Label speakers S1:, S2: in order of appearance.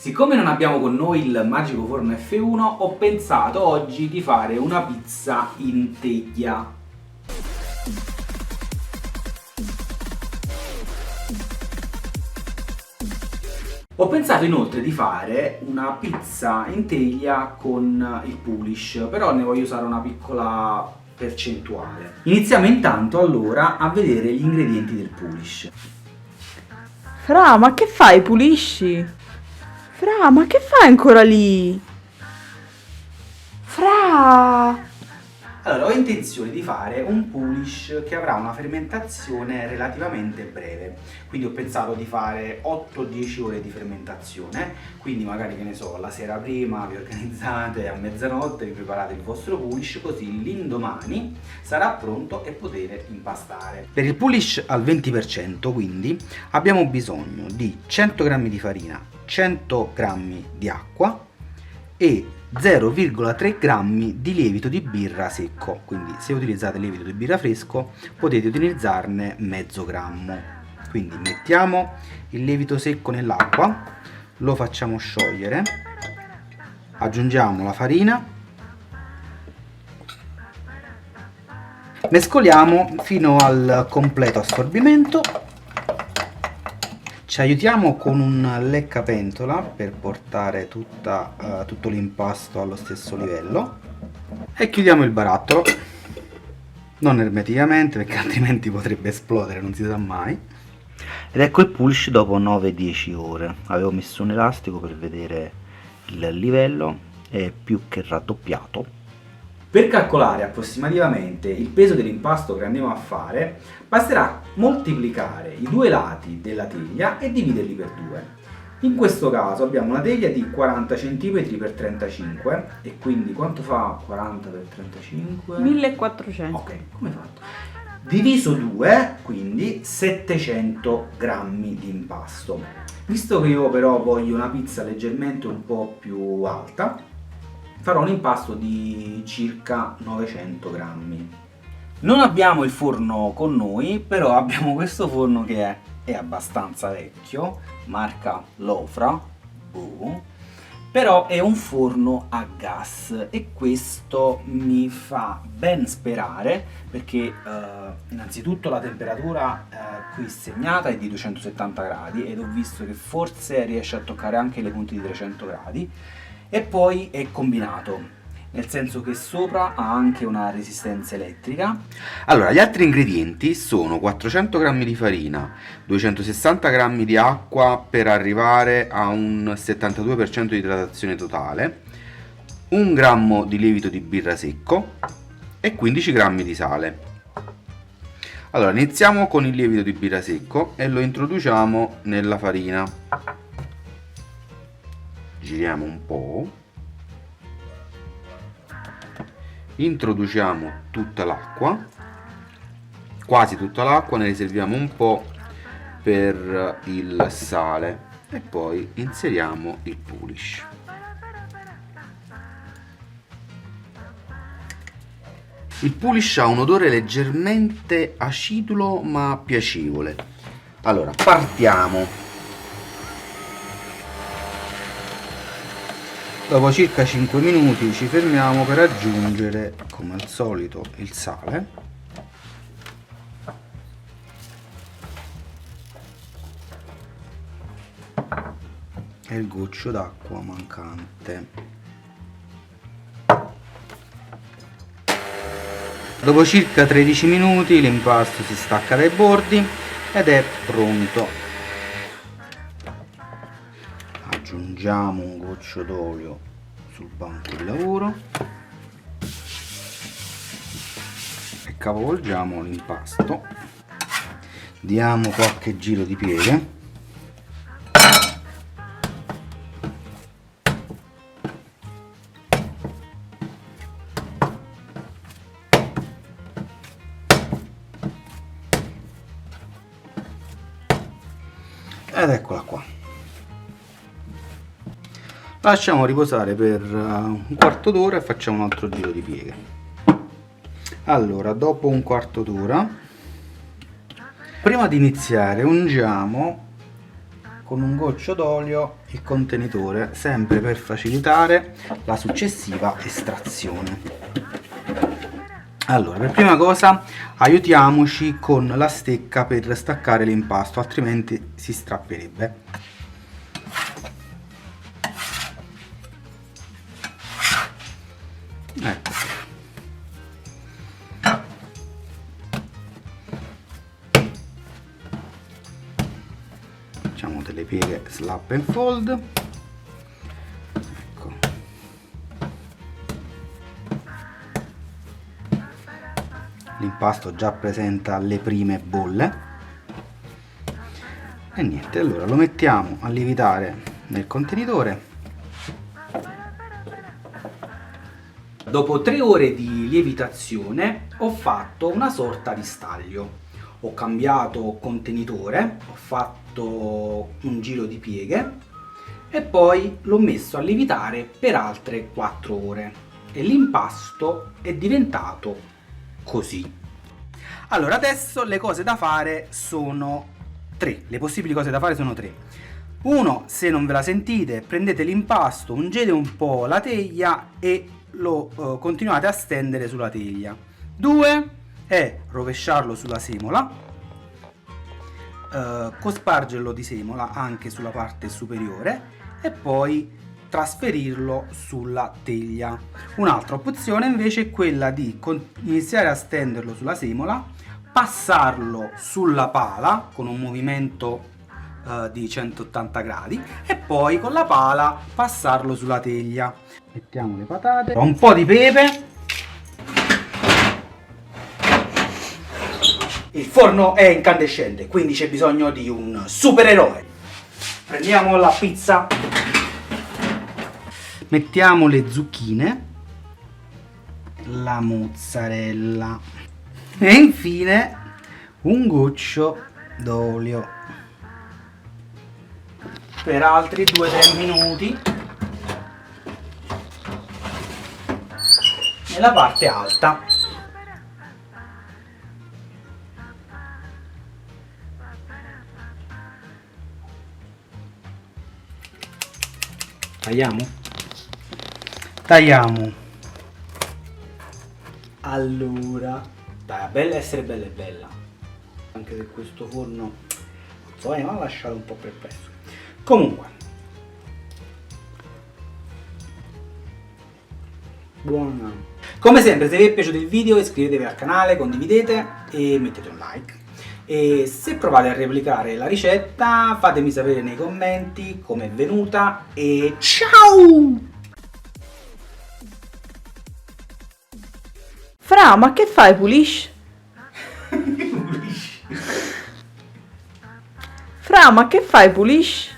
S1: Siccome non abbiamo con noi il magico forno F1, ho pensato oggi di fare una pizza in teglia. Ho pensato inoltre di fare una pizza in teglia con il Polish, però ne voglio usare una piccola percentuale. Iniziamo intanto allora a vedere gli ingredienti del Polish.
S2: Fra, ma che fai? Pulisci? Fra, ma che fai ancora lì? Fra!
S1: Allora, ho intenzione di fare un Polish che avrà una fermentazione relativamente breve, quindi ho pensato di fare 8-10 ore di fermentazione, quindi magari, che ne so, la sera prima vi organizzate a mezzanotte, vi preparate il vostro Polish, così l'indomani sarà pronto e potete impastare. Per il Polish al 20% quindi abbiamo bisogno di 100 g di farina, 100 g di acqua e 0,3 g di lievito di birra secco, quindi se utilizzate lievito di birra fresco potete utilizzarne mezzo grammo. Quindi mettiamo il lievito secco nell'acqua, lo facciamo sciogliere, aggiungiamo la farina, mescoliamo fino al completo assorbimento. Ci aiutiamo con un leccapentola per portare tutto l'impasto allo stesso livello e chiudiamo il barattolo, non ermeticamente perché altrimenti potrebbe esplodere, non si sa mai. Ed ecco il Polish dopo 9-10 ore. Avevo messo un elastico per vedere il livello, è più che raddoppiato. Per calcolare approssimativamente il peso dell'impasto che andiamo a fare, basterà moltiplicare i due lati della teglia e dividerli per 2. In questo caso abbiamo una teglia di 40 cm x 35 e quindi quanto fa 40 x 35?
S2: 1400.
S1: Ok, come fatto? Diviso 2, quindi 700 grammi di impasto. Visto che io però voglio una pizza leggermente un po' più alta, farò un impasto di circa 900 grammi. Non abbiamo il forno con noi, però abbiamo questo forno che è abbastanza vecchio, marca Lofra, però è un forno a gas e questo mi fa ben sperare perché innanzitutto la temperatura qui segnata è di 270 gradi ed ho visto che forse riesce a toccare anche le punte di 300 gradi. E poi è combinato, nel senso che sopra ha anche una resistenza elettrica. Allora, gli altri ingredienti sono 400 g di farina, 260 g di acqua per arrivare a un 72% di idratazione totale, 1 grammo di lievito di birra secco e 15 g di sale. Allora, iniziamo con il lievito di birra secco e lo introduciamo nella farina. Giriamo un po', introduciamo tutta l'acqua, quasi tutta l'acqua, ne riserviamo un po' per il sale e poi inseriamo il Polish. Il Polish ha un odore leggermente acidulo ma piacevole. Allora, partiamo. Dopo circa 5 minuti ci fermiamo per aggiungere, come al solito, il sale e il goccio d'acqua mancante. Dopo circa 13 minuti l'impasto si stacca dai bordi ed è pronto. Aggiungiamo un goccio d'olio sul banco di lavoro e capovolgiamo l'impasto. Diamo qualche giro di pieghe. Ed eccola qua. Lasciamo riposare per un quarto d'ora e facciamo un altro giro di pieghe. Allora, dopo un quarto d'ora, prima di iniziare ungiamo con un goccio d'olio il contenitore, sempre per facilitare la successiva estrazione. Allora, per prima cosa aiutiamoci con la stecca per staccare l'impasto, altrimenti si strapperebbe. Ecco. Facciamo delle pieghe slap and fold. Ecco. L'impasto già presenta le prime bolle. E niente, allora lo mettiamo a lievitare nel contenitore. Dopo 3 ore di lievitazione ho fatto una sorta di staglio. Ho cambiato contenitore, ho fatto un giro di pieghe e poi l'ho messo a lievitare per altre 4 ore e l'impasto è diventato così. Allora adesso le cose da fare sono 3, le possibili cose da fare sono 3. 1, se non ve la sentite, prendete l'impasto, ungete un po' la teglia e lo continuate a stendere sulla teglia. 2 è rovesciarlo sulla semola, cospargerlo di semola anche sulla parte superiore e poi trasferirlo sulla teglia. Un'altra opzione invece è quella di iniziare a stenderlo sulla semola, passarlo sulla pala con un movimento di 180 gradi e poi con la pala passarlo sulla teglia. Mettiamo le patate, un po' di pepe. Il forno è incandescente, quindi c'è bisogno di un supereroe. Prendiamo la pizza, mettiamo le zucchine, la mozzarella e infine un goccio d'olio per altri 2-3 minuti nella parte alta. Tagliamo. Allora, dai, bella essere bella e bella, anche se questo forno non so, mi ha lasciato un po' perplesso. Comunque, buona. Come sempre, se vi è piaciuto il video iscrivetevi al canale, condividete e mettete un like. E se provate a replicare la ricetta fatemi sapere nei commenti com'è venuta e ciao!
S2: Fra, ma che fai? Pulisci? Fra, ma che fai? Pulisci?